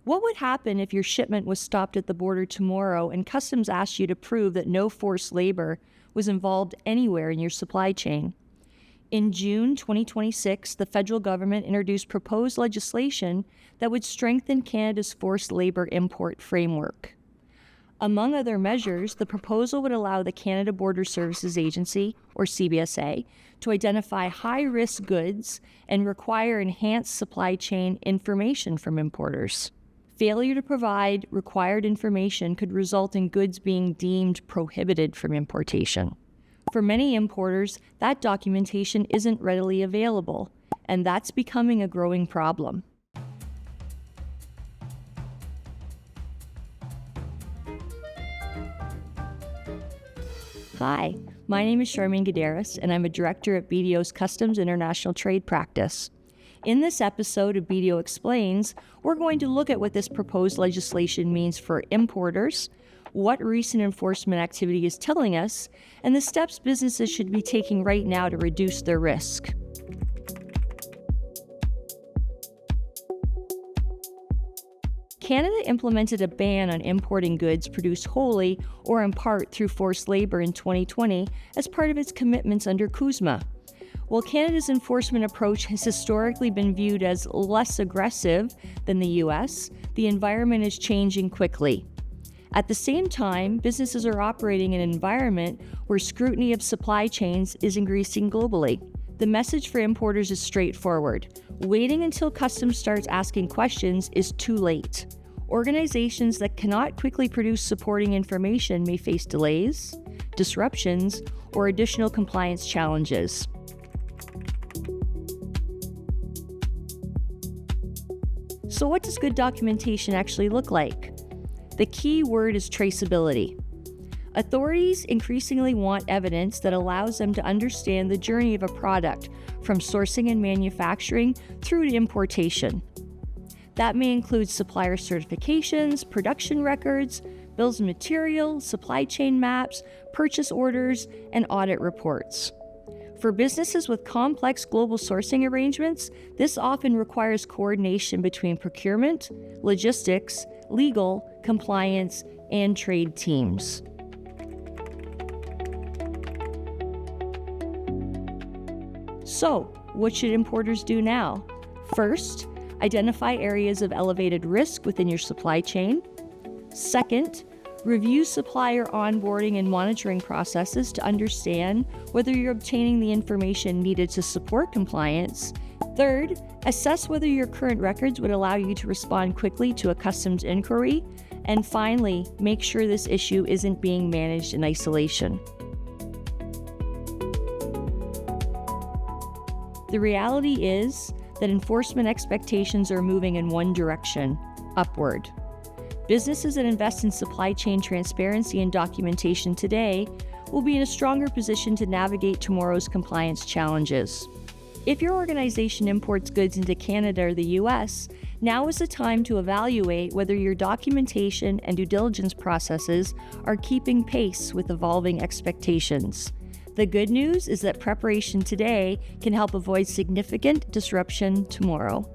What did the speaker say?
What would happen if your shipment was stopped at the border tomorrow and customs asked you to prove that no forced labor was involved anywhere in your supply chain? In June 2026, the federal government introduced proposed legislation that would strengthen Canada's forced labor import framework. Among other measures, the proposal would allow the Canada Border Services Agency, or CBSA, to identify high-risk goods and require enhanced supply chain information from importers. Failure to provide required information could result in goods being deemed prohibited from importation. For many importers, that documentation isn't readily available, and that's becoming a growing problem. Hi, my name is Charmaine Goddeeris, and I'm a director at BDO's Customs International Trade Practice. In this episode of BDO Explains, we're going to look at what this proposed legislation means for importers, what recent enforcement activity is telling us, and the steps businesses should be taking right now to reduce their risk. Canada implemented a ban on importing goods produced wholly or in part through forced labor in 2020 as part of its commitments under CUSMA. While Canada's enforcement approach has historically been viewed as less aggressive than the US, the environment is changing quickly. At the same time, businesses are operating in an environment where scrutiny of supply chains is increasing globally. The message for importers is straightforward. Waiting until customs starts asking questions is too late. Organizations that cannot quickly produce supporting information may face delays, disruptions, or additional compliance challenges. So what does good documentation actually look like? The key word is traceability. Authorities increasingly want evidence that allows them to understand the journey of a product from sourcing and manufacturing through to importation. That may include supplier certifications, production records, bills of material, supply chain maps, purchase orders, and audit reports. For businesses with complex global sourcing arrangements, this often requires coordination between procurement, logistics, legal, compliance, and trade teams. So, what should importers do now? First, identify areas of elevated risk within your supply chain. Second, review supplier onboarding and monitoring processes to understand whether you're obtaining the information needed to support compliance. Third, assess whether your current records would allow you to respond quickly to a customs inquiry. And finally, make sure this issue isn't being managed in isolation. The reality is that enforcement expectations are moving in one direction, upward. Businesses that invest in supply chain transparency and documentation today will be in a stronger position to navigate tomorrow's compliance challenges. If your organization imports goods into Canada or the US, now is the time to evaluate whether your documentation and due diligence processes are keeping pace with evolving expectations. The good news is that preparation today can help avoid significant disruption tomorrow.